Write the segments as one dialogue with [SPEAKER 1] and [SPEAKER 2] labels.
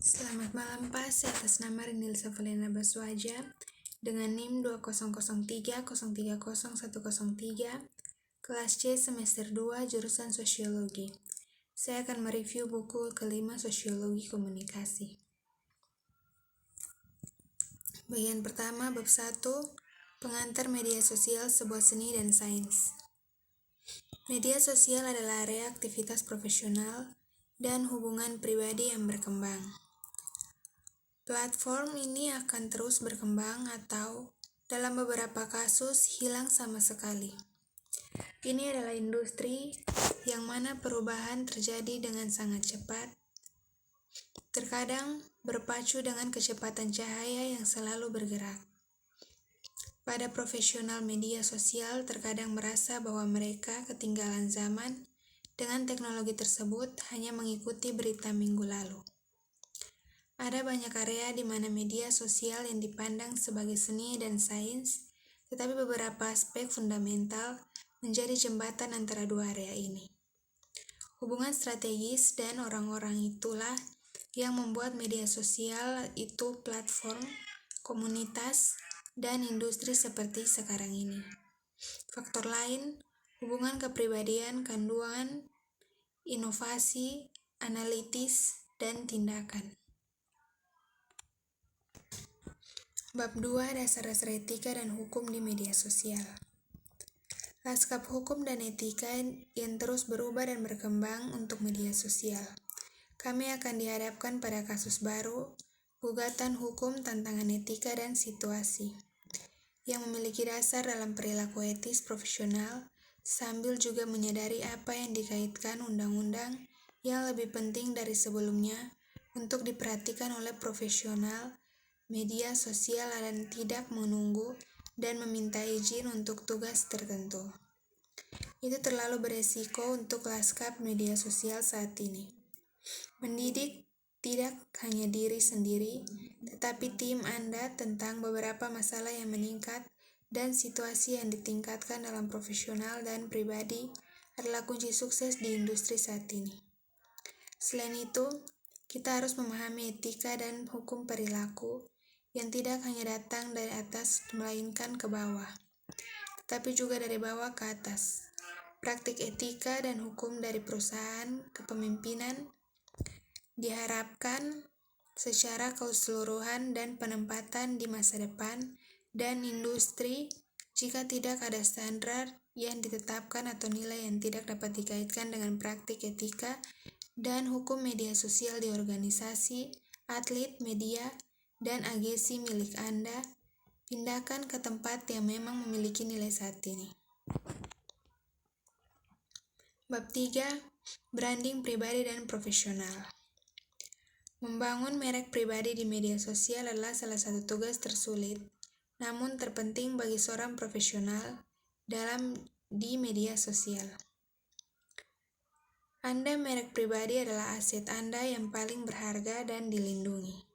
[SPEAKER 1] Selamat malam Pak, saya atas nama Rinil Savelena Baswaja dengan NIM 2003030103, kelas C semester 2 jurusan Sosiologi. Saya akan mereview buku kelima Sosiologi Komunikasi. Bagian pertama, bab 1, pengantar media sosial, sebuah seni dan sains. Media sosial adalah area aktivitas profesional dan hubungan pribadi yang berkembang. Platform ini akan terus berkembang atau dalam beberapa kasus hilang sama sekali. Ini adalah industri yang mana perubahan terjadi dengan sangat cepat, terkadang berpacu dengan kecepatan cahaya yang selalu bergerak. Pada profesional media sosial terkadang merasa bahwa mereka ketinggalan zaman dengan teknologi tersebut hanya mengikuti berita minggu lalu. Ada banyak area di mana media sosial yang dipandang sebagai seni dan sains, tetapi beberapa aspek fundamental menjadi jembatan antara dua area ini. Hubungan strategis dan orang-orang itulah yang membuat media sosial itu platform, komunitas, dan industri seperti sekarang ini. Faktor lain, hubungan kepribadian, kandungan, inovasi, analitis, dan tindakan. Bab 2, dasar-dasar etika dan hukum di media sosial. Lanskap hukum dan etika yang terus berubah dan berkembang untuk media sosial. Kami akan dihadapkan pada kasus baru, gugatan hukum, tantangan etika, dan situasi yang memiliki dasar dalam perilaku etis profesional, sambil juga menyadari apa yang dikaitkan undang-undang yang lebih penting dari sebelumnya untuk diperhatikan oleh profesional media sosial dan tidak menunggu dan meminta izin untuk tugas tertentu. Itu terlalu beresiko untuk lanskap media sosial saat ini. Mendidik tidak hanya diri sendiri, tetapi tim Anda tentang beberapa masalah yang meningkat dan situasi yang ditingkatkan dalam profesional dan pribadi adalah kunci sukses di industri saat ini. Selain itu, kita harus memahami etika dan hukum perilaku yang tidak hanya datang dari atas melainkan ke bawah, tetapi juga dari bawah ke atas. Praktik etika dan hukum dari perusahaan kepemimpinan diharapkan secara keseluruhan dan penempatan di masa depan dan industri jika tidak ada standar yang ditetapkan atau nilai yang tidak dapat dikaitkan dengan praktik etika dan hukum media sosial di organisasi, atlet, media, dan agensi milik Anda, pindahkan ke tempat yang memang memiliki nilai saat ini. Bab 3, branding pribadi dan profesional. Membangun merek pribadi di media sosial adalah salah satu tugas tersulit, namun terpenting bagi seorang profesional di media sosial. Anda merek pribadi adalah aset Anda yang paling berharga dan dilindungi.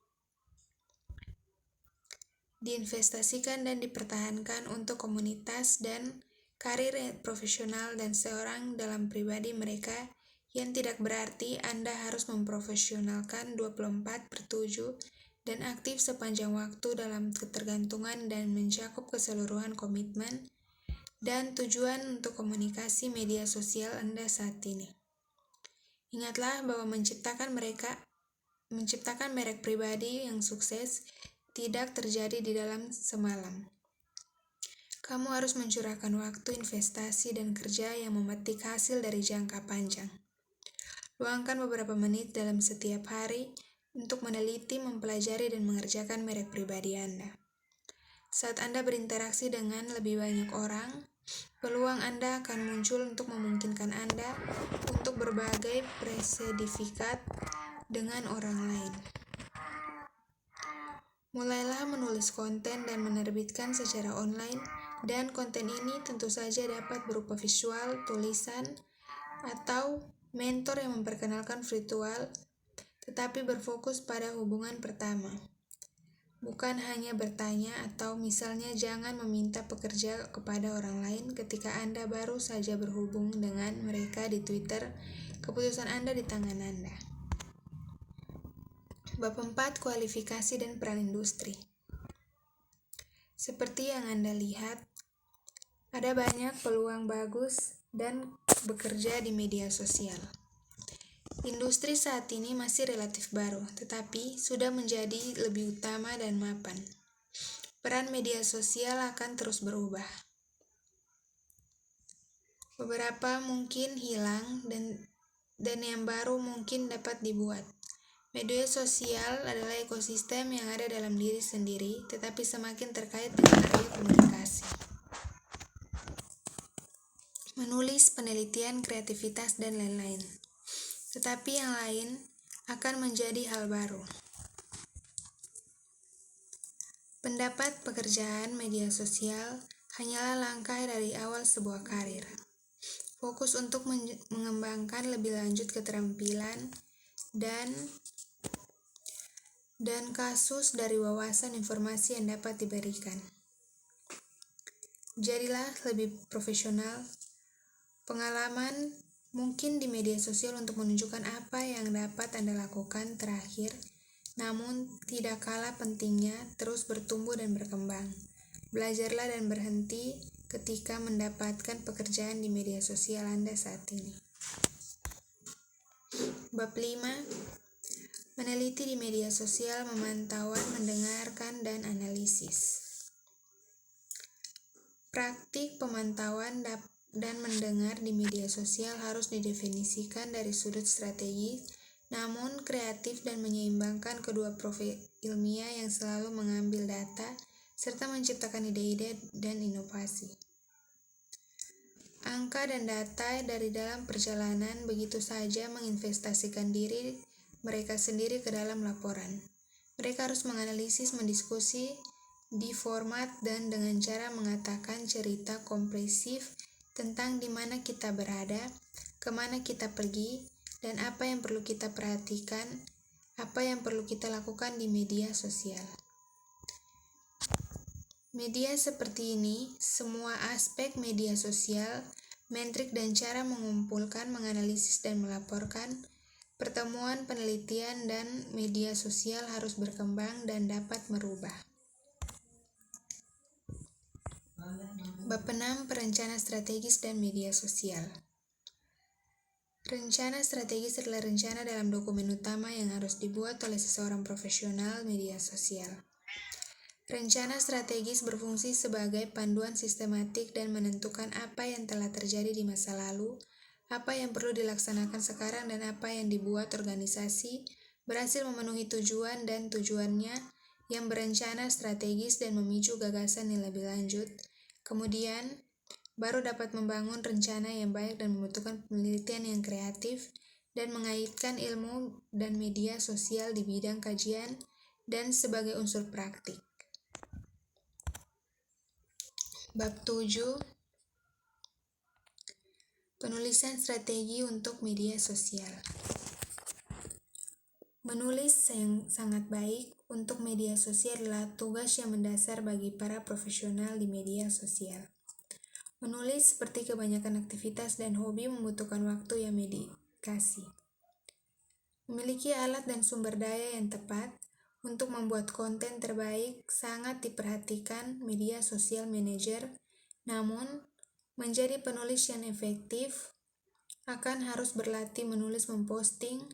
[SPEAKER 1] Diinvestasikan dan dipertahankan untuk komunitas dan karir profesional dan seorang dalam pribadi mereka yang tidak berarti Anda harus memprofesionalkan 24/7 dan aktif sepanjang waktu dalam ketergantungan dan mencakup keseluruhan komitmen dan tujuan untuk komunikasi media sosial Anda saat ini. Ingatlah bahwa menciptakan merek pribadi yang sukses tidak terjadi di dalam semalam. Kamu harus mencurahkan waktu, investasi, dan kerja yang memetik hasil dari jangka panjang. Luangkan beberapa menit dalam setiap hari untuk meneliti, mempelajari, dan mengerjakan merek pribadi Anda. Saat Anda berinteraksi dengan lebih banyak orang, peluang Anda akan muncul untuk memungkinkan Anda untuk berbagai sertifikat dengan orang lain. Mulailah menulis konten dan menerbitkan secara online, dan konten ini tentu saja dapat berupa visual, tulisan, atau mentor yang memperkenalkan virtual, tetapi berfokus pada hubungan pertama. Bukan hanya bertanya atau misalnya jangan meminta pekerja kepada orang lain ketika Anda baru saja berhubung dengan mereka di Twitter. Keputusan Anda di tangan Anda. Bab 4, kualifikasi dan peran industri. Seperti yang Anda lihat, ada banyak peluang bagus dan bekerja di media sosial. Industri saat ini masih relatif baru, tetapi sudah menjadi lebih utama dan mapan. Peran media sosial akan terus berubah. Beberapa mungkin hilang dan yang baru mungkin dapat dibuat. Media sosial adalah ekosistem yang ada dalam diri sendiri, tetapi semakin terkait dengan area komunikasi. Menulis, penelitian, kreativitas, dan lain-lain. Tetapi yang lain akan menjadi hal baru. Pendapat pekerjaan media sosial hanyalah langkah dari awal sebuah karir. Fokus untuk mengembangkan lebih lanjut keterampilan dan kasus dari wawasan informasi yang dapat diberikan. Jadilah lebih profesional. Pengalaman mungkin di media sosial untuk menunjukkan apa yang dapat Anda lakukan terakhir, namun tidak kalah pentingnya terus bertumbuh dan berkembang. Belajarlah dan berhenti ketika mendapatkan pekerjaan di media sosial Anda saat ini. Bab 5, meneliti di media sosial, memantauan, mendengarkan, dan analisis. Praktik pemantauan dan mendengar di media sosial harus didefinisikan dari sudut strategi, namun kreatif dan menyeimbangkan kedua profil ilmiah yang selalu mengambil data serta menciptakan ide-ide dan inovasi. Angka dan data dari dalam perjalanan begitu saja menginvestasikan diri mereka sendiri ke dalam laporan. Mereka harus menganalisis, mendiskusi di format dan dengan cara mengatakan cerita kompresif tentang di mana kita berada, kemana kita pergi, dan apa yang perlu kita perhatikan, apa yang perlu kita lakukan di media sosial. Media seperti ini, semua aspek media sosial, metrik dan cara mengumpulkan, menganalisis dan melaporkan, pertemuan, penelitian, dan media sosial harus berkembang dan dapat merubah. Bab 6, perencana strategis dan media sosial. Rencana strategis adalah rencana dalam dokumen utama yang harus dibuat oleh seseorang profesional media sosial. Rencana strategis berfungsi sebagai panduan sistematik dan menentukan apa yang telah terjadi di masa lalu, apa yang perlu dilaksanakan sekarang, dan apa yang dibuat organisasi berhasil memenuhi tujuan dan tujuannya yang berencana strategis dan memicu gagasan yang lebih lanjut. Kemudian, baru dapat membangun rencana yang baik dan membutuhkan penelitian yang kreatif dan mengaitkan ilmu dan media sosial di bidang kajian dan sebagai unsur praktik. Bab 7, penulisan strategi untuk media sosial. Menulis yang sangat baik untuk media sosial adalah tugas yang mendasar bagi para profesional di media sosial. Menulis seperti kebanyakan aktivitas dan hobi membutuhkan waktu yang dedikasi. Memiliki alat dan sumber daya yang tepat untuk membuat konten terbaik sangat diperhatikan media sosial manager, namun menjadi penulis yang efektif akan harus berlatih menulis, memposting,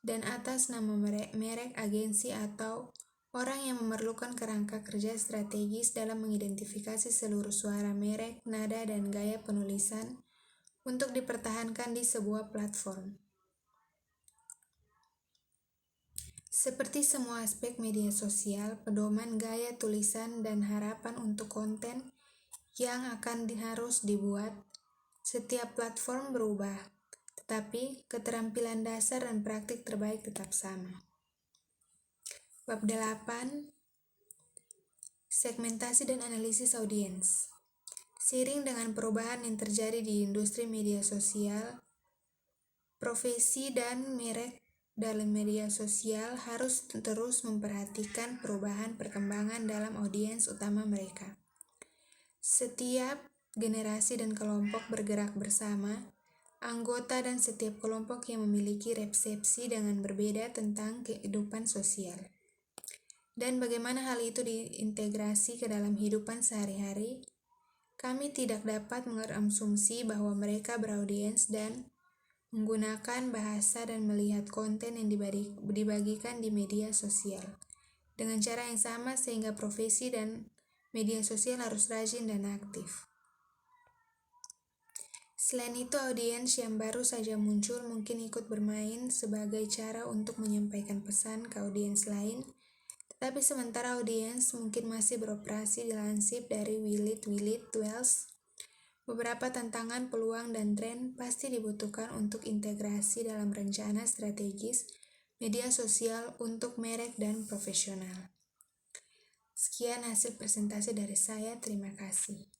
[SPEAKER 1] dan atas nama merek, agensi, atau orang yang memerlukan kerangka kerja strategis dalam mengidentifikasi seluruh suara merek, nada, dan gaya penulisan untuk dipertahankan di sebuah platform. Seperti semua aspek media sosial, pedoman gaya tulisan dan harapan untuk konten yang harus dibuat, setiap platform berubah, tetapi keterampilan dasar dan praktik terbaik tetap sama. Bab 8, segmentasi dan analisis audiens. Seiring dengan perubahan yang terjadi di industri media sosial, profesi dan merek dalam media sosial harus terus memperhatikan perubahan perkembangan dalam audiens utama mereka. Setiap generasi dan kelompok bergerak bersama, anggota dan setiap kelompok yang memiliki persepsi dengan berbeda tentang kehidupan sosial. Dan bagaimana hal itu diintegrasi ke dalam kehidupan sehari-hari? Kami tidak dapat mengasumsi bahwa mereka beraudiens dan menggunakan bahasa dan melihat konten yang dibagikan di media sosial dengan cara yang sama, sehingga profesi dan media sosial harus rajin dan aktif. Selain itu, audiens yang baru saja muncul mungkin ikut bermain sebagai cara untuk menyampaikan pesan ke audiens lain, tetapi sementara audiens mungkin masih beroperasi. Dilansir dari Willett Wells, beberapa tantangan, peluang, dan tren pasti dibutuhkan untuk integrasi dalam rencana strategis media sosial untuk merek dan profesional. Sekian hasil presentasi dari saya, terima kasih.